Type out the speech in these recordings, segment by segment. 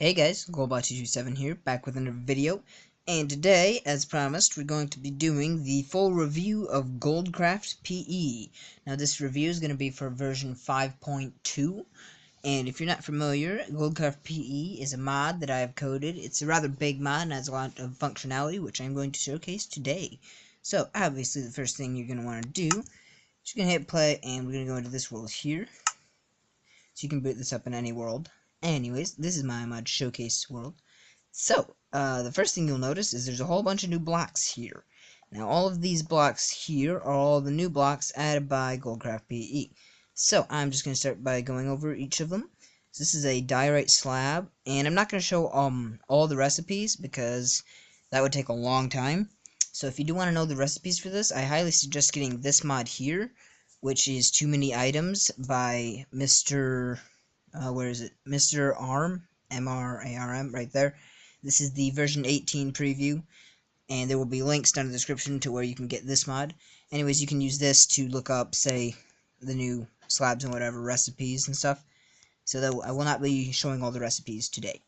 Hey guys, GoldCraft 2 here, back with another video, and today, as promised, we're going to be doing the full review of GoldCraft PE. Now this review is going to be for version 5.2, and if you're not familiar, GoldCraft PE is a mod that I have coded. It's a rather big mod and has a lot of functionality, which I'm going to showcase today. So, obviously the first thing you're going to want to do is you're going to hit play, and we're going to go into this world here. So you can boot this up in any world. Anyways, this is my mod showcase world. So, the first thing you'll notice is there's a whole bunch of new blocks here. Now, all of these blocks here are all the new blocks added by GoldCraft PE. So, I'm just going to start by going over each of them. So this is a diorite slab, and I'm not going to show all the recipes because that would take a long time. So if you do want to know the recipes for this, I highly suggest getting this mod here, which is Too Many Items by Mr. Where is it? Mr. Arm, M-R-A-R-M, right there. This is the version 18 preview, and there will be links down in the description to where you can get this mod. Anyways, you can use this to look up, say, the new slabs and whatever, recipes and stuff. So that I will not be showing all the recipes today.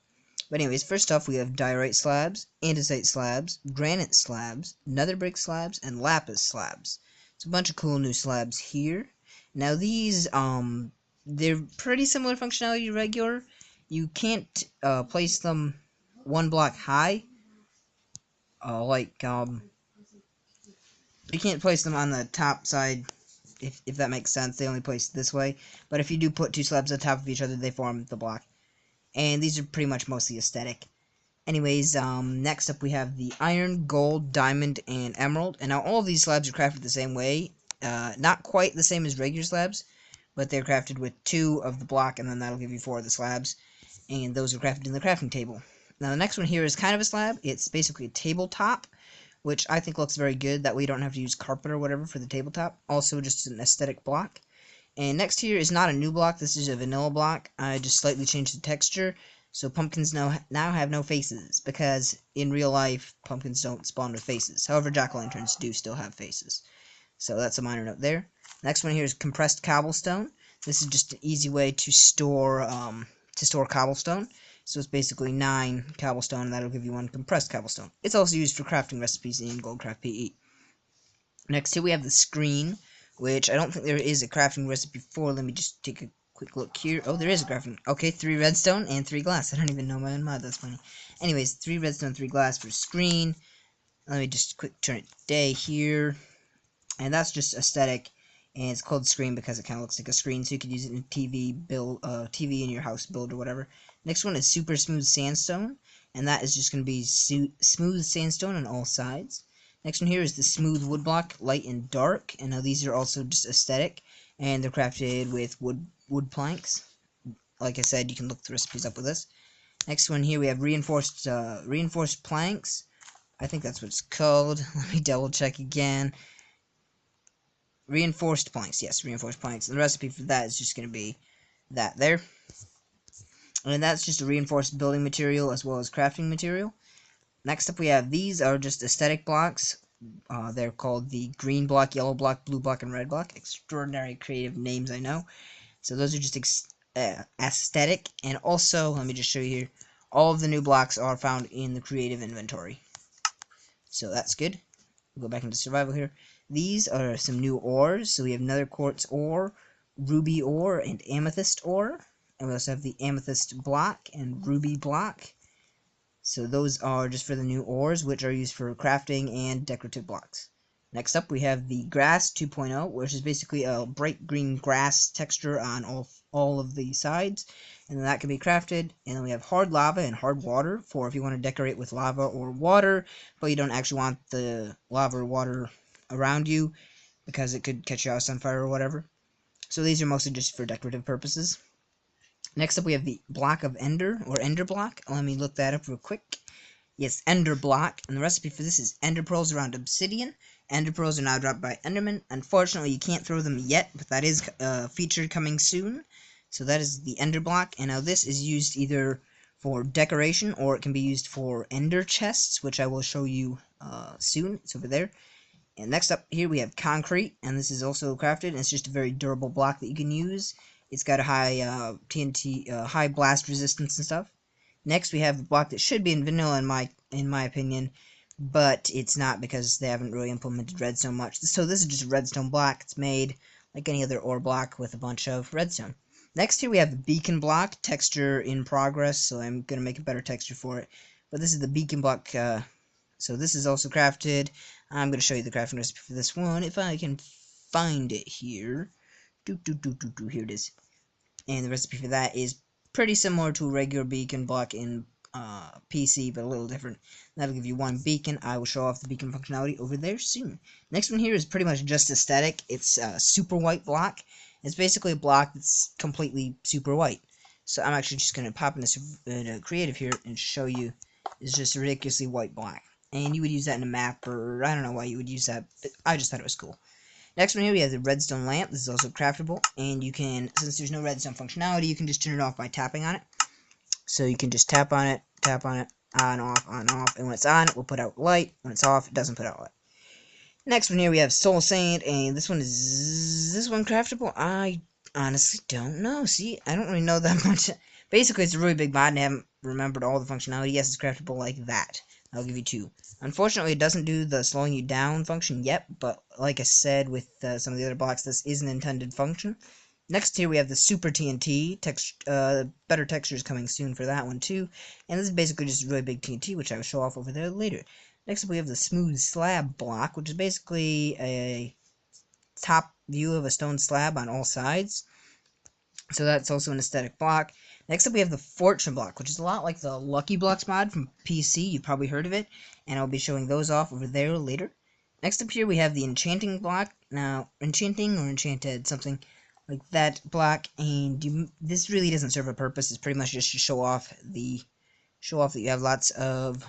But anyways, first off, we have diorite slabs, andesite slabs, granite slabs, nether brick slabs, and lapis slabs. It's a bunch of cool new slabs here. Now these, they're pretty similar functionality to regular. You can't place them one block high. You can't place them on the top side, if that makes sense. They only place this way. But if you do put two slabs on top of each other, they form the block. And these are pretty much mostly aesthetic. Anyways, next up we have the iron, gold, diamond, and emerald. And now all of these slabs are crafted the same way. Not quite the same as regular slabs, but they're crafted with 2 of the block, and then that'll give you 4 of the slabs. And those are crafted in the crafting table. Now the next one here is kind of a slab. It's basically a tabletop, which I think looks very good. That way you don't have to use carpet or whatever for the tabletop. Also just an aesthetic block. And next here is not a new block. This is a vanilla block. I just slightly changed the texture. So pumpkins now have no faces, because in real life, pumpkins don't spawn with faces. However, jack-o'-lanterns do still have faces. So that's a minor note there. Next one here is compressed cobblestone. This is just an easy way to store cobblestone. So it's basically 9 cobblestone, and that'll give you 1 compressed cobblestone. It's also used for crafting recipes in GoldCraft PE. Next here we have the screen, which I don't think there is a crafting recipe for. Let me just take a quick look here. Oh, there is a crafting. Okay, 3 redstone and 3 glass. I don't even know my own mod. That's funny. Anyways, 3 redstone, 3 glass for screen. Let me just quick turn it to day here. And that's just aesthetic. And it's called screen because it kind of looks like a screen, so you could use it in TV TV in your house build or whatever. Next one is super smooth sandstone, and that is just going to be smooth sandstone on all sides. Next one here is the smooth wood block, light and dark, and now these are also just aesthetic, and they're crafted with wood planks. Like I said, you can look the recipes up with this. Next one here we have reinforced planks. I think that's what it's called. Let me double check again. Reinforced planks, yes, reinforced planks. And the recipe for that is just going to be that there. And that's just a reinforced building material as well as crafting material. Next up we have these are just aesthetic blocks. They're called the green block, yellow block, blue block, and red block. Extraordinary creative names, I know. So those are just aesthetic. And also, let me just show you here, all of the new blocks are found in the creative inventory. So that's good. We'll go back into survival here. These are some new ores. So we have nether quartz ore, ruby ore, and amethyst ore. And we also have the amethyst block and ruby block. So those are just for the new ores, which are used for crafting and decorative blocks. Next up we have the grass 2.0, which is basically a bright green grass texture on all of the sides. And then that can be crafted. And then we have hard lava and hard water for if you want to decorate with lava or water, but you don't actually want the lava or water around you because it could catch your house on fire or whatever. So these are mostly just for decorative purposes. Next up we have the block of ender, or ender block. Let me look that up real quick. Yes, ender block, and the recipe for this is ender pearls around obsidian. Ender pearls are now dropped by enderman. Unfortunately, you can't throw them yet, but that is featured coming soon. So that is the ender block, and now this is used either for decoration, or it can be used for ender chests, which I will show you soon. It's over there. And next up here we have concrete, and this is also crafted, and it's just a very durable block that you can use. It's got a high TNT, high blast resistance and stuff. Next, we have the block that should be in vanilla in my opinion, but it's not because they haven't really implemented redstone much. So this is just a redstone block. It's made like any other ore block with a bunch of redstone. Next here we have the beacon block, texture in progress, so I'm going to make a better texture for it. But this is the beacon block, so this is also crafted. I'm going to show you the crafting recipe for this one, if I can find it here. Here it is. And the recipe for that is pretty similar to a regular beacon block in PC, but a little different. That'll give you one beacon. I will show off the beacon functionality over there soon. Next one here is pretty much just aesthetic. It's a super white block. It's basically a block that's completely super white. So I'm actually just going to pop into creative here and show you. It's just a ridiculously white block. And you would use that in a map, or I don't know why you would use that, but I just thought it was cool. Next one here we have the redstone lamp. This is also craftable, and you can, since there's no redstone functionality, you can just turn it off by tapping on it. So you can just tap on it, on, off, and when it's on, it will put out light. When it's off, it doesn't put out light. Next one here we have soul sand, and this one craftable? I honestly don't know. See, I don't really know that much. Basically, it's a really big mod, and I haven't remembered all the functionality. Yes, it's craftable like that. I'll give you 2. Unfortunately, it doesn't do the slowing you down function yet, but like I said with some of the other blocks, this is an intended function. Next here we have the Super TNT, better textures coming soon for that one too, and this is basically just a really big TNT, which I will show off over there later. Next up we have the Smooth Slab block, which is basically a top view of a stone slab on all sides. So that's also an aesthetic block. Next up we have the Fortune block, which is a lot like the Lucky Blocks mod from PC. You've probably heard of it, and I'll be showing those off over there later. Next up here we have the Enchanting block. Now, Enchanting or Enchanted, something like that block, and this really doesn't serve a purpose. It's pretty much just to show off that you have lots of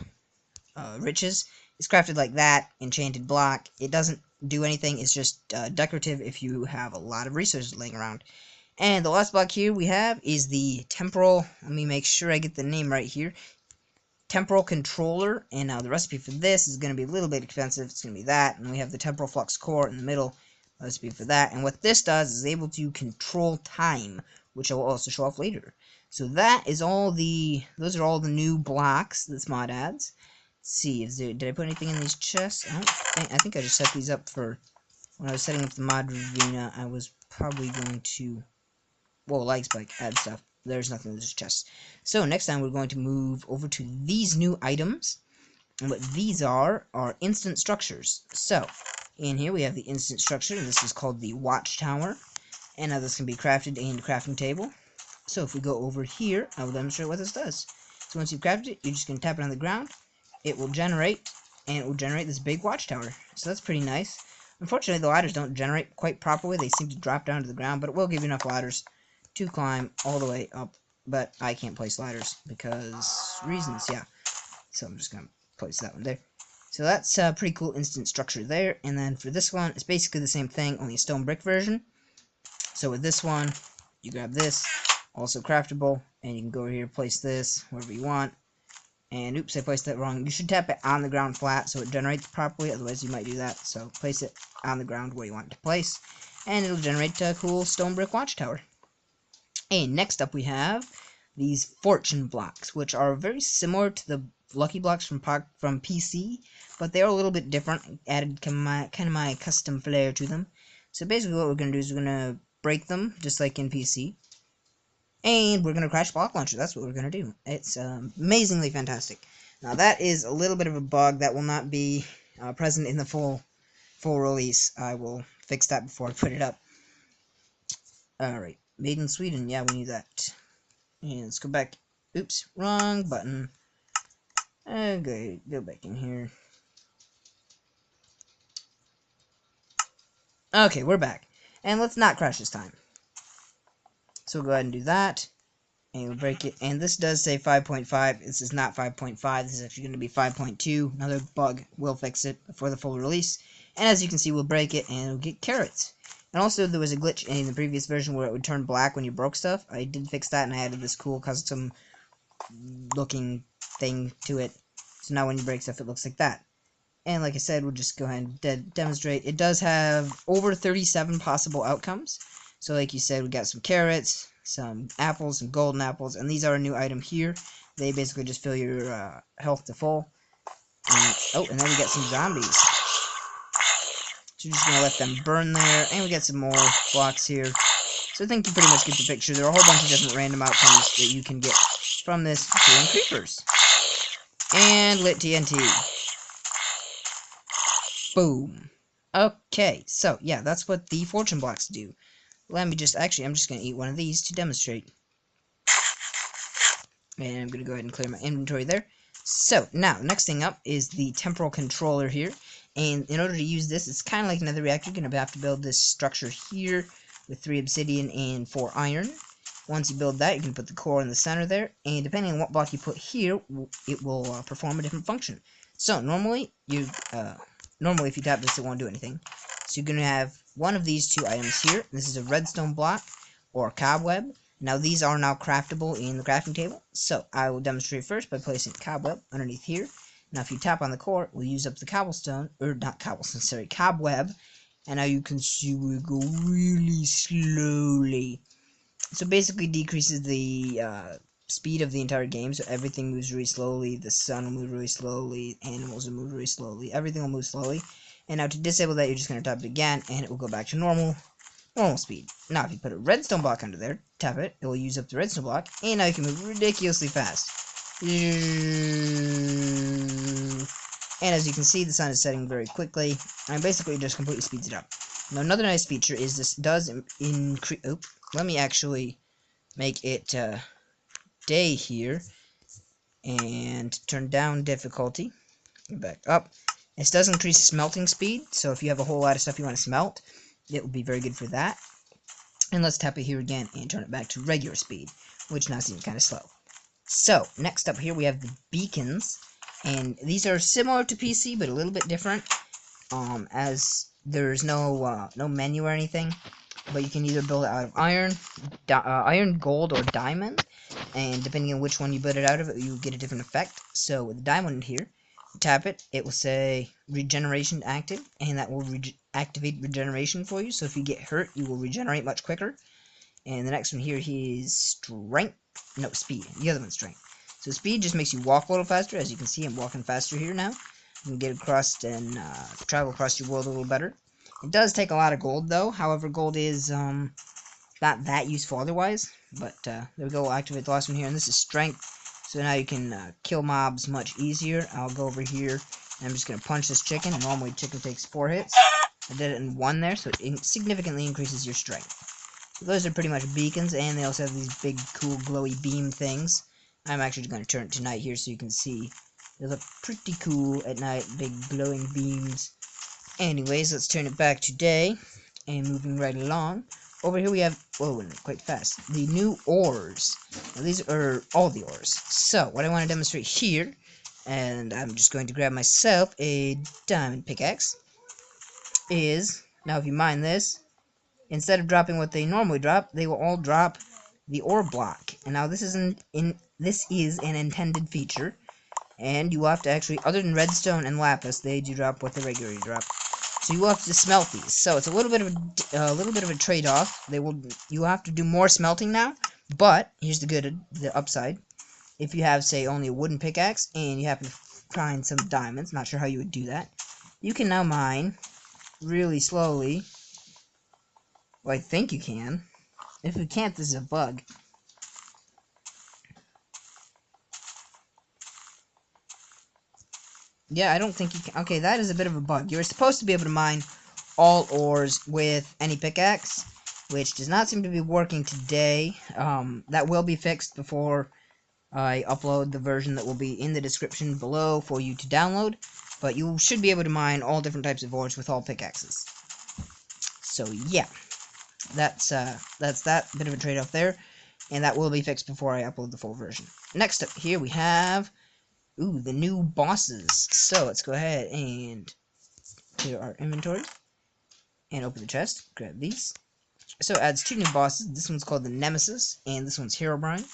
riches. It's crafted like that, enchanted block. It doesn't do anything. It's just decorative if you have a lot of resources laying around. And the last block here we have is the temporal. Let me make sure I get the name right here. Temporal controller, and now the recipe for this is going to be a little bit expensive. It's going to be that, and we have the temporal flux core in the middle. Recipe for that, and what this does is able to control time, which I will also show off later. So that is those are all the new blocks this mod adds. Let's see, did I put anything in these chests? I think I just set these up for when I was setting up the mod arena. I was probably going to, like add stuff. There's nothing in this chest. So next time we're going to move over to these new items, and what these are instant structures. So in here we have the instant structure, and this is called the Watchtower, and now this can be crafted in the crafting table. So if we go over here, I will demonstrate what this does. So once you've crafted it, you're just going to tap it on the ground, it will generate, and it will generate this big watchtower. So that's pretty nice. Unfortunately, the ladders don't generate quite properly. They seem to drop down to the ground, but it will give you enough ladders to climb all the way up. But I can't place ladders because reasons, yeah. So I'm just going to place that one there. So that's a pretty cool instant structure there. And then for this one, it's basically the same thing, only a stone brick version. So with this one, you grab this, also craftable, and you can go over here, place this wherever you want. And oops, I placed that wrong. You should tap it on the ground flat so it generates properly, otherwise you might do that. So place it on the ground where you want it to place, and it'll generate a cool stone brick watchtower. And next up we have these fortune blocks, which are very similar to the lucky blocks from PC, but they are a little bit different. Added kind of my custom flair to them. So basically what we're going to do is we're going to break them, just like in PC. And we're going to crash block launcher. That's what we're going to do. It's amazingly fantastic. Now that is a little bit of a bug that will not be present in the full release. I will fix that before I put it up. Alright, made in Sweden. Yeah, we need that. And let's go back. Oops, wrong button. Okay, go back in here. Okay, we're back. And let's not crash this time. So we'll go ahead and do that. And we'll break it. And this does say 5.5. This is not 5.5. This is actually going to be 5.2. Another bug. We'll fix it before the full release. And as you can see, we'll break it and we'll get carrots. And also, there was a glitch in the previous version where it would turn black when you broke stuff. I did fix that, and I added this cool custom looking thing to it. So now when you break stuff, it looks like that. And like I said, we'll just go ahead and demonstrate. It does have over 37 possible outcomes. So like you said, we got some carrots, some apples, some golden apples, and these are a new item here. They basically just fill your health to full. And, oh, and then we get some zombies. So we're just going to let them burn there. And we get some more blocks here. So I think you pretty much get the picture. There are a whole bunch of different random outcomes that you can get from this killing creepers. And lit TNT. Boom. Okay, so yeah, that's what the fortune blocks do. Let me just, actually, I'm just going to eat one of these to demonstrate. And I'm going to go ahead and clear my inventory there. So, now, next thing up is the temporal controller here. And in order to use this, it's kind of like another reactor. You're going to have to build this structure here with 3 obsidian and 4 iron. Once you build that, you can put the core in the center there. And depending on what block you put here, it will perform a different function. So, normally, if you tap this, it won't do anything. So you're going to have one of these 2 items here. This is a redstone block or a cobweb. Now these are now craftable in the crafting table. So I will demonstrate first by placing cobweb underneath here. Now if you tap on the core, we'll use up the cobblestone, or not cobblestone, sorry, cobweb. And now you can see we go really slowly. So basically decreases the speed of the entire game. So everything moves really slowly. The sun will move really slowly. Animals will move really slowly. Everything will move slowly. And now to disable that, you're just going to tap it again, and it will go back to normal speed. Now, if you put a redstone block under there, tap it, it will use up the redstone block, and now you can move ridiculously fast. And as you can see, the sun is setting very quickly, and basically just completely speeds it up. Now, another nice feature is this does increase... Oh, let me actually make it day here, and turn down difficulty. Back up. This does increase smelting speed, so if you have a whole lot of stuff you want to smelt, it will be very good for that. And let's tap it here again and turn it back to regular speed, which now seems kind of slow. So, next up here we have the beacons, and these are similar to PC, but a little bit different, as there's no menu or anything, but you can either build it out of iron, gold, or diamond, and depending on which one you build it out of, you get a different effect. So, with the diamond here, tap it, it will say regeneration active, and that will activate regeneration for you. So if you get hurt, you will regenerate much quicker. And the next one here is strength. No, speed. The other one's strength. So speed just makes you walk a little faster. As you can see, I'm walking faster here now. You can get across and travel across your world a little better. It does take a lot of gold, though. However, gold is not that useful otherwise. But there we go. We'll activate the last one here, and this is strength. So now you can kill mobs much easier. I'll go over here, and I'm just going to punch this chicken. Normally, chicken takes 4 hits. I did it in 1 there, so it significantly increases your strength. So those are pretty much beacons, and they also have these big, cool, glowy beam things. I'm actually going to turn it to night here so you can see. They look pretty cool at night, big glowing beams. Anyways, let's turn it back to day, and moving right along. Over here we have, whoa, quite fast, the new ores. Now these are all the ores. So, what I want to demonstrate here, and I'm just going to grab myself a diamond pickaxe, is, now if you mine this, instead of dropping what they normally drop, they will all drop the ore block. And now this is an intended feature, and you will have to actually, other than redstone and lapis, they do drop what they regularly drop. So you will have to smelt these. So it's a little bit of a trade-off. You have to do more smelting now. But here's the upside. If you have, say, only a wooden pickaxe and you happen to find some diamonds, not sure how you would do that, you can now mine really slowly. Well, I think you can. If you can't, this is a bug. Yeah, I don't think you can. Okay, that is a bit of a bug. You're supposed to be able to mine all ores with any pickaxe, which does not seem to be working today. That will be fixed before I upload the version that will be in the description below for you to download. But you should be able to mine all different types of ores with all pickaxes. So yeah, that's that bit of a trade-off there, and that will be fixed before I upload the full version. Next up here we have the new bosses. So let's go ahead and clear our inventory and open the chest. Grab these. So it adds 2 new bosses. This one's called the Nemesis, and this one's Herobrine.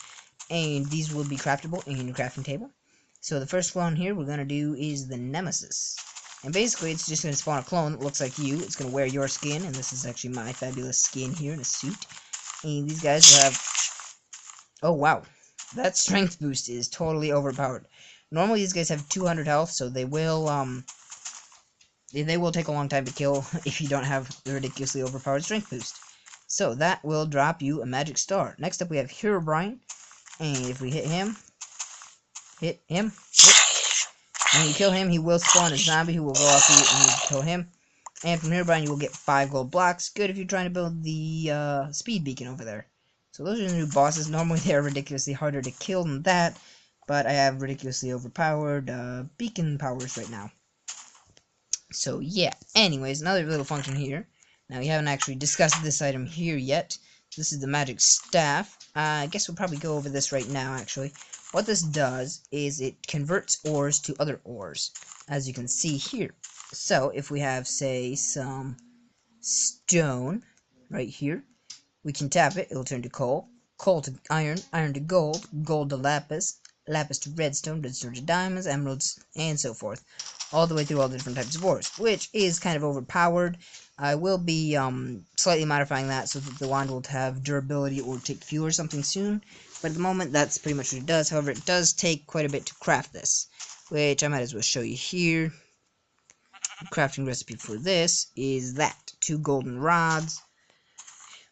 And these will be craftable in your crafting table. So the first one here we're going to do is the Nemesis. And basically it's just going to spawn a clone that looks like you. It's going to wear your skin, and this is actually my fabulous skin here in a suit. And these guys will have... Oh, wow. that strength boost is totally overpowered. Normally these guys have 200 health, so they will take a long time to kill if you don't have the ridiculously overpowered strength boost. So that will drop you a magic star. Next up we have Herobrine, and if we hit him, and you kill him, he will spawn a zombie who will go after you, and you kill him. And from Herobrine you will get 5 gold blocks. Good if you're trying to build the speed beacon over there. So those are the new bosses. Normally they are ridiculously harder to kill than that, but I have ridiculously overpowered beacon powers right now. So yeah, anyways, another little function here. Now we haven't actually discussed this item here yet. This is the magic staff. I guess we'll probably go over this right now actually. What this does is it converts ores to other ores, as you can see here. So if we have, say, some stone right here, we can tap it, it'll turn to coal, coal to iron, iron to gold, gold to lapis, lapis to redstone, redstone to diamonds, emeralds, and so forth. All the way through all the different types of ores, which is kind of overpowered. I will be slightly modifying that so that the wand will have durability or take fuel or something soon. But at the moment, that's pretty much what it does. However, it does take quite a bit to craft this, which I might as well show you here. The crafting recipe for this is that. 2 golden rods,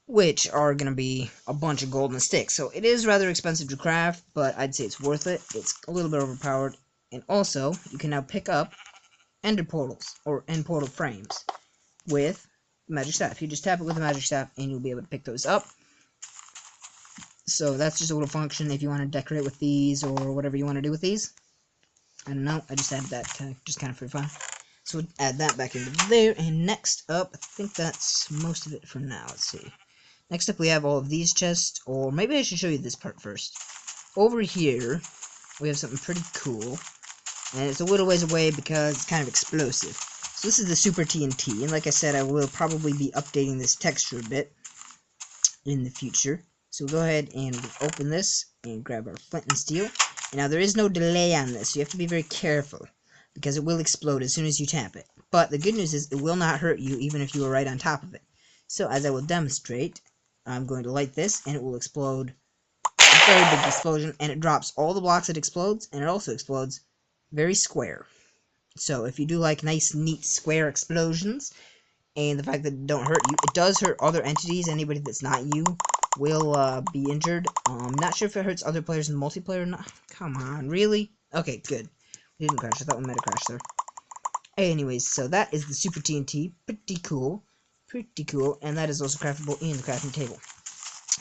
which are going to be a bunch of golden sticks. So it is rather expensive to craft, but I'd say it's worth it. It's a little bit overpowered. And also, you can now pick up ender portals, or end portal frames, with the magic staff. You just tap it with the magic staff, and you'll be able to pick those up. So that's just a little function if you want to decorate with these, or whatever you want to do with these. I don't know, I just added that just kind of for fun. So we'll add that back into there, and next up, I think that's most of it for now. Let's see. Next up we have all of these chests, or maybe I should show you this part first. Over here, we have something pretty cool, and it's a little ways away because it's kind of explosive. So this is the Super TNT, and like I said, I will probably be updating this texture a bit in the future. So we'll go ahead and we'll open this, and grab our flint and steel. And now there is no delay on this, so you have to be very careful, because it will explode as soon as you tap it. But the good news is, it will not hurt you even if you are right on top of it. So as I will demonstrate, I'm going to light this, and it will explode. A very big explosion, and it drops all the blocks it explodes, and it also explodes very square. So if you do like nice, neat, square explosions, and the fact that it don't hurt you, it does hurt other entities. Anybody that's not you will be injured. Not sure if it hurts other players in multiplayer or not. Come on, really? Okay, good. We didn't crash. I thought we might have crashed there. Anyways, so that is the Super TNT. Pretty cool. Pretty cool. And that is also craftable in the crafting table.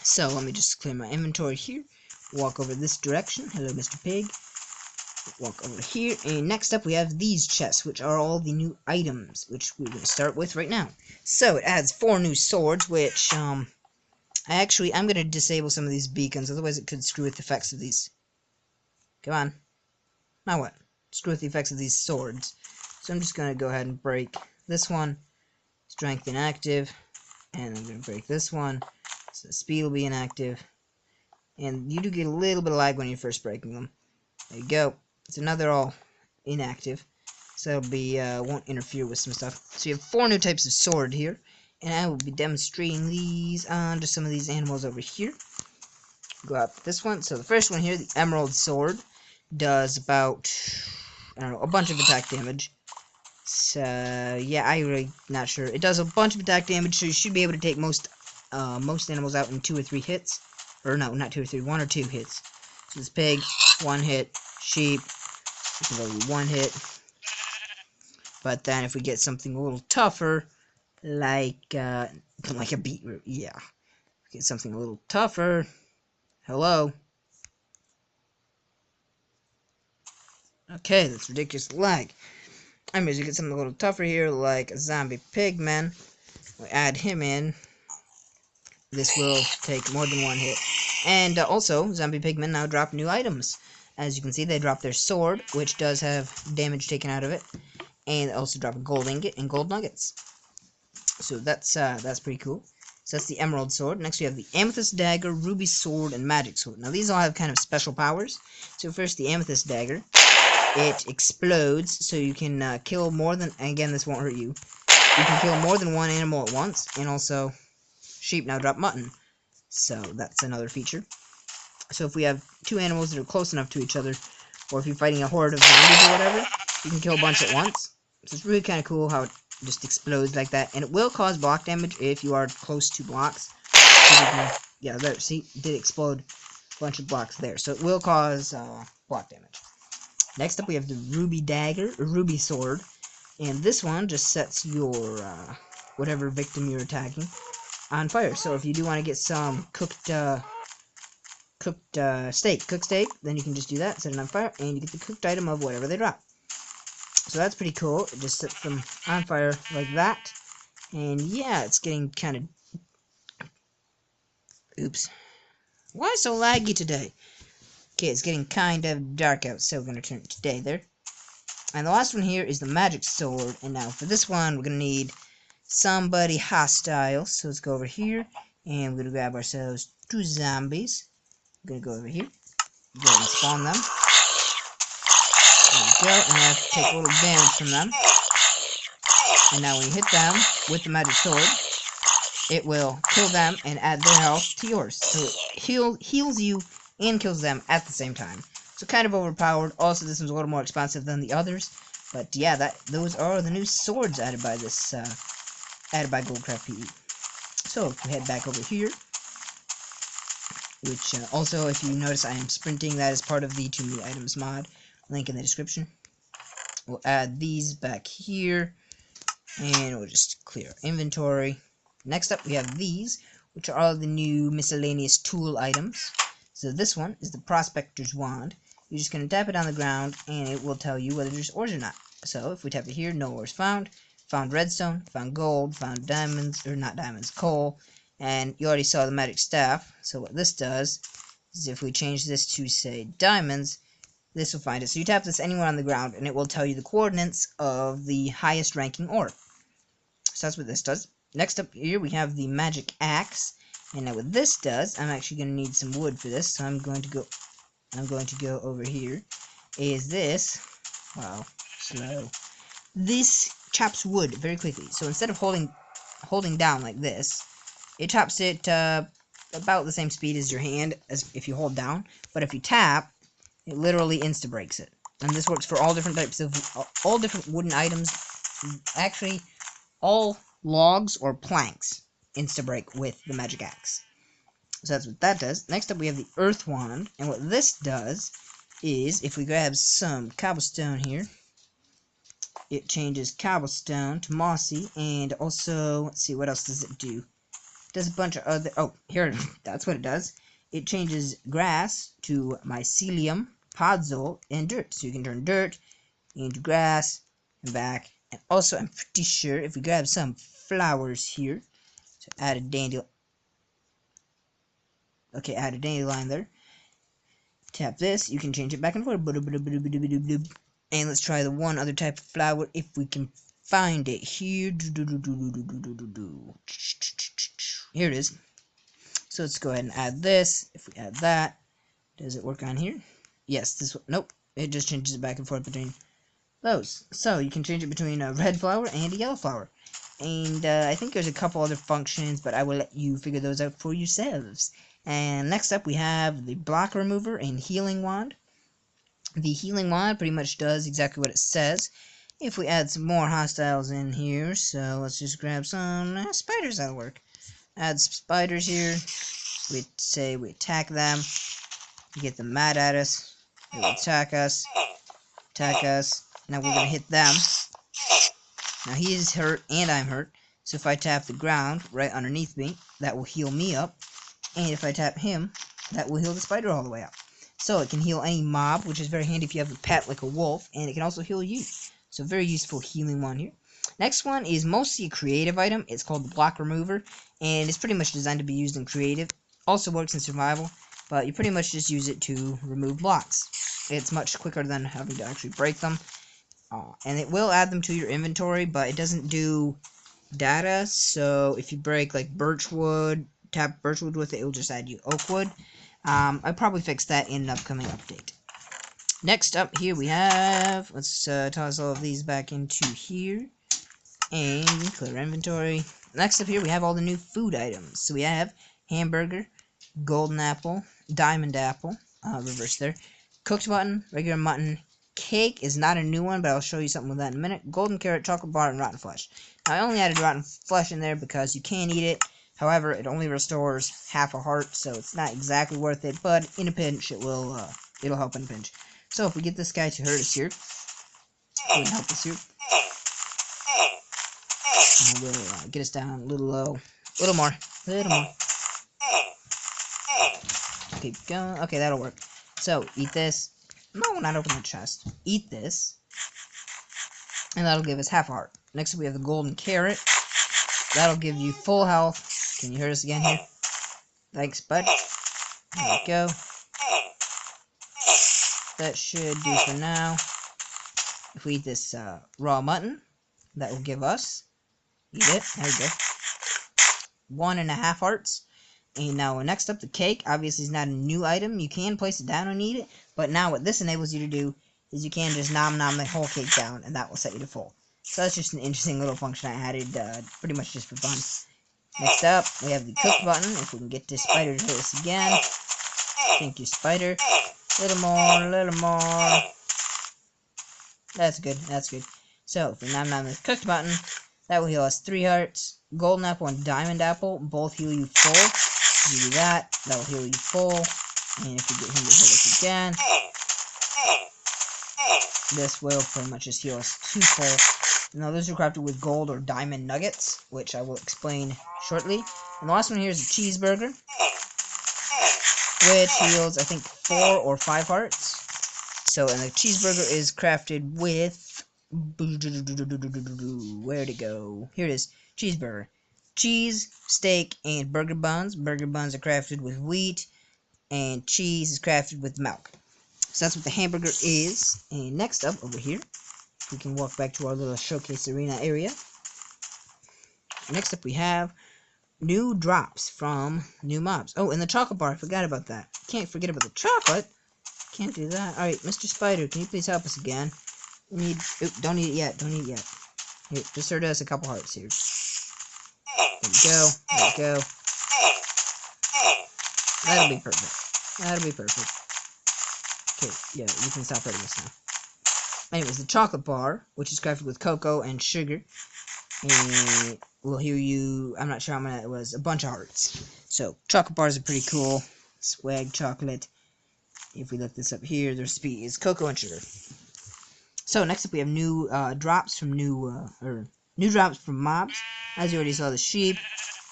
So let me just clear my inventory here. Walk over this direction. Hello, Mr. Pig. Walk over here. And next up we have these chests, which are all the new items, which we're going to start with right now. So it adds 4 new swords, which I'm going to disable some of these beacons, otherwise it could screw with the effects of these. Come on. Now what? Screw with the effects of these swords. So I'm just going to go ahead and break this one. Strength inactive. And I'm going to break this one. So speed will be inactive. And you do get a little bit of lag when you're first breaking them. There you go. So now they're all inactive. So it'll be, won't interfere with some stuff. So you have 4 new types of sword here. And I will be demonstrating these onto some of these animals over here. Go out this one. So the first one here, the Emerald Sword, does about, I don't know, a bunch of attack damage. So, yeah, I'm really not sure. It does a bunch of attack damage, so you should be able to take most animals out in 2 or 3 hits. Or no, not 2 or 3, 1 or 2 hits. So this pig, 1 hit. Sheep, this is only 1 hit. But then if we get something a little tougher, like a beetroot, yeah. Get something a little tougher. Hello. Okay, that's ridiculous lag. Anyways, you get something a little tougher here, like a zombie pigman. We add him in. This will take more than 1 hit. And also, zombie pigmen now drop new items. As you can see, they drop their sword, which does have damage taken out of it. And also drop a gold ingot and gold nuggets. So that's pretty cool. So that's the Emerald Sword. Next we have the Amethyst Dagger, Ruby Sword, and Magic Sword. Now these all have kind of special powers. So first the Amethyst Dagger. It explodes, so you can kill more than, and again this won't hurt you. You can kill more than 1 animal at once, and also sheep now drop mutton. So that's another feature. So if we have two animals that are close enough to each other, or if you're fighting a horde of zombies or whatever, you can kill a bunch at once. So it's really kind of cool how it just explodes like that, and it will cause block damage if you are close to blocks. Yeah, there, see, it did explode a bunch of blocks there, so it will cause block damage. Next up, we have the Ruby Dagger, or Ruby Sword, and this one just sets your whatever victim you're attacking on fire. So if you do want to get some cooked steak, then you can just do that, set it on fire, and you get the cooked item of whatever they drop. So that's pretty cool. It just sets them on fire like that. And yeah, it's getting kind of... Oops. Why so laggy today? Okay, it's getting kind of dark out, so we're going to turn it to day there. And the last one here is the magic sword. And now for this one, we're going to need somebody hostile. So let's go over here, and we're going to grab ourselves 2 zombies. We're going to go over here, go ahead and spawn them. There we go, and we have to take a little damage from them. And now when you hit them with the magic sword, it will kill them and add their health to yours. So it heals you and kills them at the same time. So kind of overpowered. Also, this one's a little more expensive than the others. But yeah, those are the new swords added by this added by GoldCraft PE. So if we head back over here, which also, if you notice, I am sprinting. That is part of the Too Many Items mod. Link in the description. We'll add these back here, and we'll just clear inventory. Next up, we have these, which are all the new miscellaneous tool items. So this one is the Prospector's Wand. You're just going to tap it on the ground, and it will tell you whether there's ores or not. So if we tap it here, no ores found. Found redstone, found gold, found diamonds, or not diamonds, coal. And you already saw the magic staff. So what this does is if we change this to, say, diamonds, this will find it. So you tap this anywhere on the ground, and it will tell you the coordinates of the highest ranking ore. So that's what this does. Next up here, we have the magic axe. And now what this does, I'm actually going to need some wood for this. So I'm going to go over here. Is this... Wow, slow. This chops wood very quickly. So instead of holding down like this, it chops it about the same speed as your hand as if you hold down. But if you tap, it literally insta-breaks it. And this works for all different types of, all different wooden items. Actually, all logs or planks insta-break with the magic axe. So that's what that does. Next up, we have the earth wand. And what this does is, if we grab some cobblestone here, it changes cobblestone to mossy. And also, let's see, what else does it do? It does a bunch of other... Oh, here, that's what it does. It changes grass to mycelium, podzol, and dirt. So you can turn dirt into grass and back. And also, I'm pretty sure if we grab some flowers here, so add a dandelion. Okay, add a dandelion there. Tap this, you can change it back and forth. And let's try the one other type of flower if we can find it here. Here it is. So let's go ahead and add this. If we add that, does it work on here? Yes, this one. Nope. It just changes it back and forth between those. So you can change it between a red flower and a yellow flower. And I think there's a couple other functions, but I will let you figure those out for yourselves. And next up we have the block remover and healing wand. The healing wand pretty much does exactly what it says. If we add some more hostiles in here, so let's just grab some spiders, that'll work. Add some spiders here. We attack them. We get them mad at us. They will attack us. Now we're gonna hit them. Now he is hurt and I'm hurt. So if I tap the ground right underneath me, that will heal me up. And if I tap him, that will heal the spider all the way up. So it can heal any mob, which is very handy if you have a pet like a wolf. And it can also heal you. So very useful healing one here. Next one is mostly a creative item. It's called the block remover. And it's pretty much designed to be used in creative. Also works in survival. But you pretty much just use it to remove blocks. It's much quicker than having to actually break them. And it will add them to your inventory, but it doesn't do data. So if you break like birchwood, tap birchwood with it, it will just add you oakwood. I'll probably fix that in an upcoming update. Next up here we have, let's toss all of these back into here. And clear inventory. Next up here we have all the new food items. So we have hamburger, golden apple, diamond apple, reverse there. Cooked mutton, regular mutton. Cake is not a new one, but I'll show you something with that in a minute. Golden carrot, chocolate bar, and rotten flesh. Now, I only added rotten flesh in there because you can eat it. However, it only restores half a heart, so it's not exactly worth it. But in a pinch, it'll help in a pinch. So if we get this guy to hurt us here, go and help us here. And we'll get us down a little low, a little more. Keep going. Okay, that'll work. So eat this. No, not open the chest. Eat this. And that'll give us half a heart. Next we have the golden carrot. That'll give you full health. Can you hear us again here? Thanks, bud. There we go. That should do for now. If we eat this raw mutton, that will give us... Eat it. There we go. 1.5 hearts. And now next up, the cake. Obviously, it's not a new item. You can place it down and eat it. But now what this enables you to do is you can just nom the whole cake down, and that will set you to full. So that's just an interesting little function I added, pretty much just for fun. Next up, we have the cook button. If we can get this spider to hit us again. Thank you, spider. Little more. That's good, that's good. So, if we nom the cooked button, that will heal us 3 hearts. Golden apple and diamond apple both heal you full. If you do that, that will heal you full. And if you get him to hit us again, this will pretty much just heal us to full. Now, those are crafted with gold or diamond nuggets, which I will explain shortly. And the last one here is a cheeseburger, which heals, I think, 4 or 5 hearts. So, and the cheeseburger is crafted with... Where'd it go? Here it is. Cheeseburger. Cheese, steak, and burger buns. Burger buns are crafted with wheat, and cheese is crafted with milk. So that's what the hamburger is. And next up, over here, we can walk back to our little showcase arena area. Next up, we have new drops from new mobs. Oh, and the chocolate bar. I forgot about that. Can't forget about the chocolate. Can't do that. Alright, Mr. Spider, can you please help us again? We need... Oop, don't eat it yet. Don't eat it yet. Here, just serve us a couple hearts here. There we go. There we go. That'll be perfect. That'll be perfect. Okay, yeah, you can stop hurting us now. Anyways, the chocolate bar, which is crafted with cocoa and sugar, and will heal you, I'm not sure how many it was, a bunch of hearts. So, chocolate bars are pretty cool. Swag chocolate. If we look this up here, the recipe is cocoa and sugar. So next up we have new drops from new drops from mobs. As you already saw, the sheep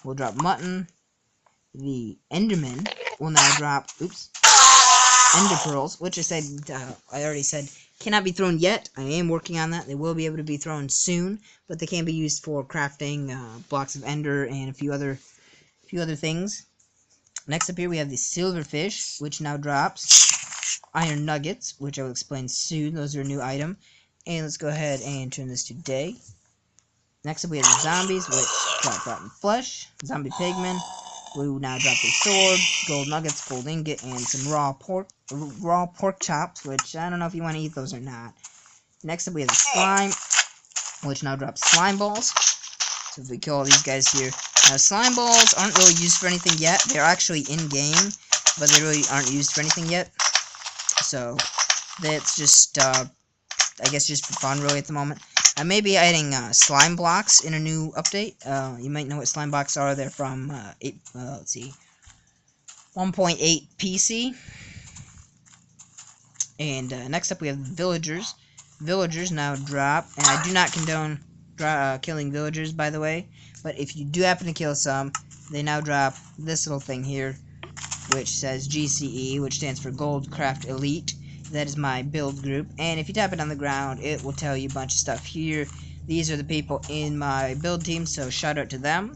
will drop mutton. The Enderman will now drop Ender pearls, which I already said cannot be thrown yet. I am working on that. They will be able to be thrown soon, but they can be used for crafting blocks of Ender and a few other things. Next up here we have the silverfish, which now drops iron nuggets, which I will explain soon. Those are a new item. And let's go ahead and turn this to day. Next up we have the zombies, which drop rotten flesh. Zombie pigmen will now drop their sword, gold nuggets, gold ingot, and some raw pork chops, which I don't know if you want to eat those or not. Next up we have the slime, which now drops slime balls. So if we kill all these guys here. Now slime balls aren't really used for anything yet. They're actually in-game, but they really aren't used for anything yet. So that's just, I guess just for fun really at the moment. I may be adding slime blocks in a new update. You might know what slime blocks are. They're from, let's see, 1.8 PC. And next up we have villagers. Villagers now drop, and I do not condone killing villagers, by the way. But if you do happen to kill some, they now drop this little thing here, which says GCE, which stands for GoldCraft Elite. That is my build group, and if you tap it on the ground, it will tell you a bunch of stuff here. These are the people in my build team, so shout out to them.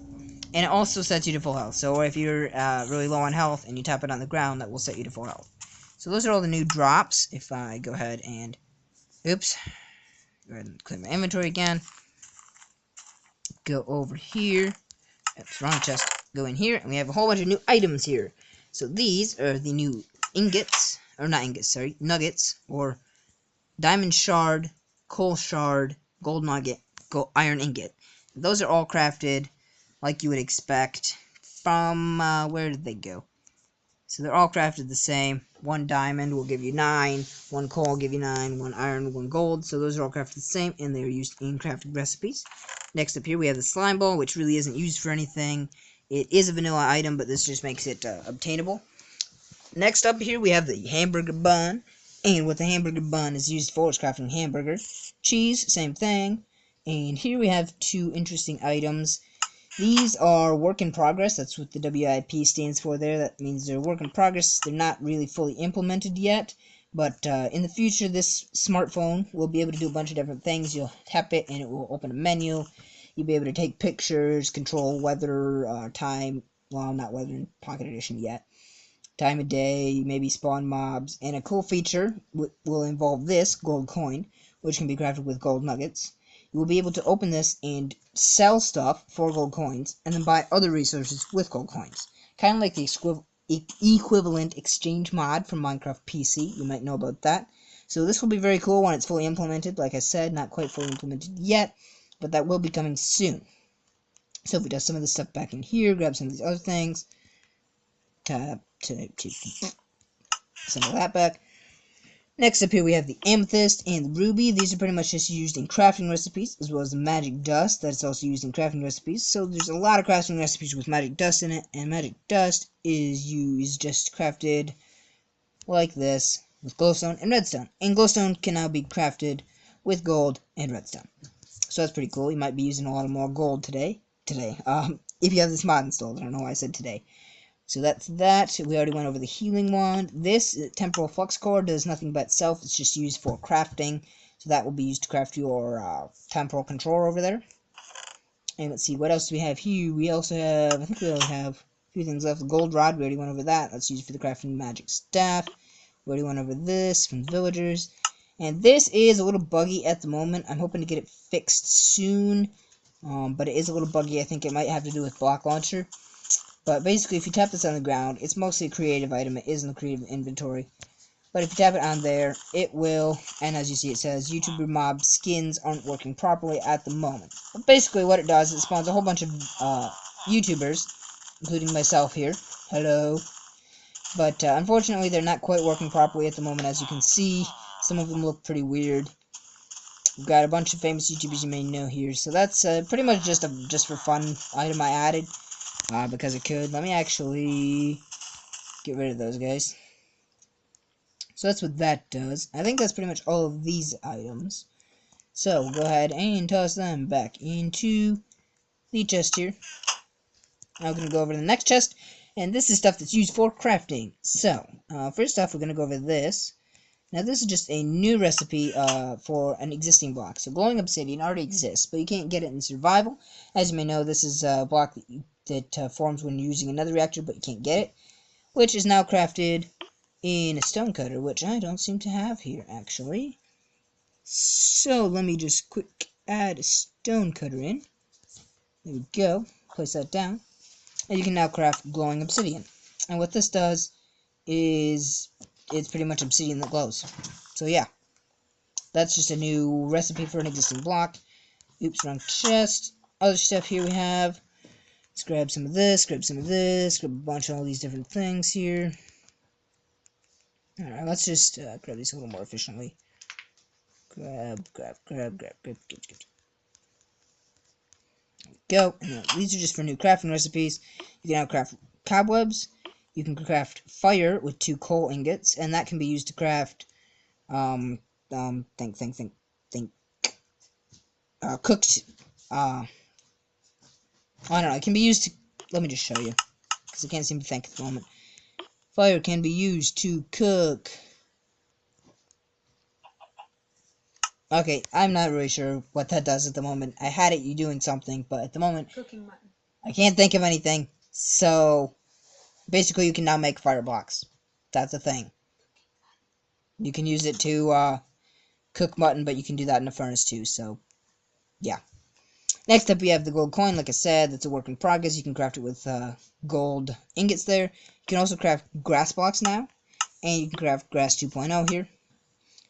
And it also sets you to full health, so if you're really low on health and you tap it on the ground, that will set you to full health. So those are all the new drops. If I go ahead and, go ahead and clear my inventory again. Go over here. Oops, wrong chest. Go in here, and we have a whole bunch of new items here. So these are the new ingots. Or not ingots, sorry, nuggets, or diamond shard, coal shard, gold nugget, iron ingot. Those are all crafted like you would expect from, where did they go? So they're all crafted the same. 1 diamond will give you 9, 1 coal will give you 9, 1 iron, 1 gold. So those are all crafted the same, and they are used in crafting recipes. Next up here we have the slime ball, which really isn't used for anything. It is a vanilla item, but this just makes it obtainable. Next up here we have the hamburger bun, and what the hamburger bun is used for is crafting hamburger. Cheese, same thing. And here we have 2 interesting items. These are work in progress. That's what the WIP stands for there. That means they're work in progress. They're not really fully implemented yet, but in the future this smartphone will be able to do a bunch of different things. You'll tap it and it will open a menu. You'll be able to take pictures, control weather, time, well, not weather in Pocket Edition yet, time of day, maybe spawn mobs, and a cool feature will involve this gold coin, which can be crafted with gold nuggets. You will be able to open this and sell stuff for gold coins, and then buy other resources with gold coins. Kind of like the equivalent exchange mod from Minecraft PC. You might know about that. So this will be very cool when it's fully implemented. Like I said, not quite fully implemented yet, but that will be coming soon. So if we do some of this stuff back in here, grab some of these other things, tap to send all that back. Next up here we have the amethyst and the ruby. These are pretty much just used in crafting recipes, as well as the magic dust that's also used in crafting recipes. So there's a lot of crafting recipes with magic dust in it, and magic dust is used just crafted like this with glowstone and redstone. And glowstone can now be crafted with gold and redstone. So that's pretty cool. You might be using a lot more gold today. If you have this mod installed. I don't know why I said today. So that's that. We already went over the healing wand. This temporal flux core does nothing but itself. It's just used for crafting. So that will be used to craft your temporal controller over there. And let's see, what else do we have here? We also have, I think we only have a few things left. The gold rod, we already went over that. That's used for the crafting magic staff. We already went over this from the villagers. And this is a little buggy at the moment. I'm hoping to get it fixed soon. But it is a little buggy. I think it might have to do with block launcher. But basically, if you tap this on the ground, it's mostly a creative item. It is in the creative inventory. But if you tap it on there, it will, and as you see it says, YouTuber mob skins aren't working properly at the moment. But basically what it does, it spawns a whole bunch of YouTubers, including myself here. Hello. But unfortunately, they're not quite working properly at the moment, as you can see. Some of them look pretty weird. We've got a bunch of famous YouTubers you may know here. So that's pretty much just a just for fun item I added. Because it could. Let me actually get rid of those guys. So that's what that does. I think that's pretty much all of these items. So we'll go ahead and toss them back into the chest here. Now we're going to go over to the next chest. And this is stuff that's used for crafting. So, first off, we're going to go over this. Now this is just a new recipe for an existing block. So glowing obsidian already exists, but you can't get it in survival. As you may know, this is a block that forms when you're using another reactor, but you can't get it, which is now crafted in a stone cutter, which I don't seem to have here, actually. So let me just quick add a stone cutter in. There we go. Place that down. And you can now craft glowing obsidian. And what this does is it's pretty much obsidian that glows. So yeah, that's just a new recipe for an existing block. Oops, wrong chest. Other stuff here we have. Let's grab some of this, grab some of this, grab a bunch of all these different things here. Alright, let's just grab these a little more efficiently. Grab. There we go. And these are just for new crafting recipes. You can now craft cobwebs. You can craft fire with 2 coal ingots, and that can be used to craft, cooked, I don't know, it can be used to, let me just show you, because I can't seem to think at the moment. Fire can be used to cook. Okay, I'm not really sure what that does at the moment. I had it doing something, but at the moment, Cooking mutton. I can't think of anything. So, basically you can now make fire blocks. That's a thing. You can use it to cook mutton, but you can do that in a furnace too, so yeah. Next up we have the gold coin. Like I said, that's a work in progress. You can craft it with gold ingots there. You can also craft grass blocks now, and you can craft grass 2.0 here.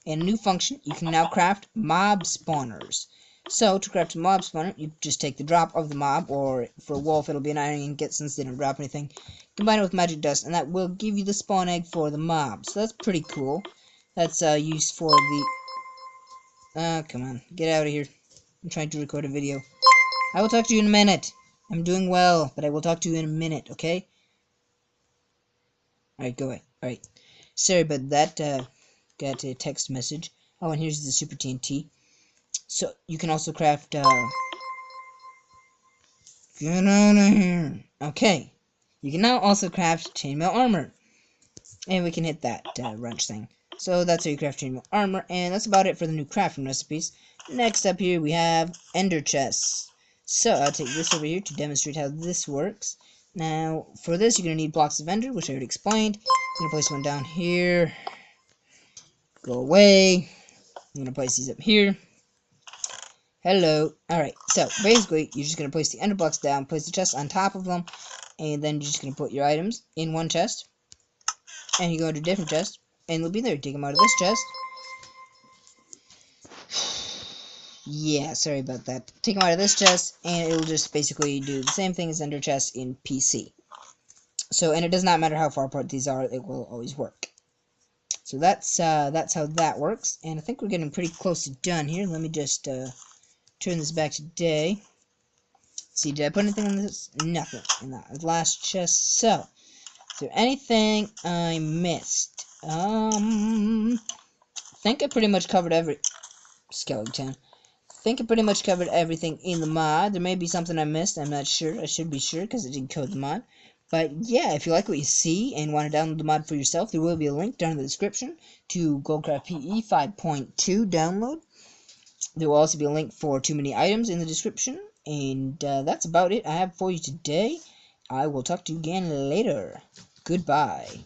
And a new function, you can now craft mob spawners. So, to craft a mob spawner, you just take the drop of the mob, or for a wolf it'll be an iron ingot since they don't drop anything. combine it with magic dust, and that will give you the spawn egg for the mob. So that's pretty cool. That's used for the... come on. Get out of here. I'm trying to record a video. I will talk to you in a minute. I'm doing well, but I will talk to you in a minute, okay? Alright, go away. Alright. Sorry about that. Got a text message. Oh, and here's the Super TNT. So, you can also craft, Get out of here. Okay. You can now also craft chainmail armor. And we can hit that wrench thing. So that's how you craft chainmail armor, and that's about it for the new crafting recipes. Next up here we have ender chests. So I'll take this over here to demonstrate how this works. Now for this you're going to need blocks of ender, which I already explained. I'm going to place one down here. Go away. I'm going to place these up here. Hello. Alright, so basically you're just going to place the ender blocks down, place the chest on top of them, and then you're just going to put your items in one chest. And you go to a different chest, and they'll be there. Take them out of this chest. Yeah, sorry about that. Take them out of this chest, and it'll just basically do the same thing as ender chest in PC. So, and it does not matter how far apart these are, it will always work. So that's how that works, and I think we're getting pretty close to done here. Let me just turn this back to day. See, did I put anything in this? Nothing in that last chest. So, is there anything I missed? I think I pretty much covered every skeleton. I think I pretty much covered everything in the mod. There may be something I missed. I'm not sure. I should be sure because I didn't code the mod. But yeah, if you like what you see and want to download the mod for yourself, there will be a link down in the description to GoldCraft PE 5.2 download. There will also be a link for too many items in the description. And that's about it I have for you today. I will talk to you again later. Goodbye.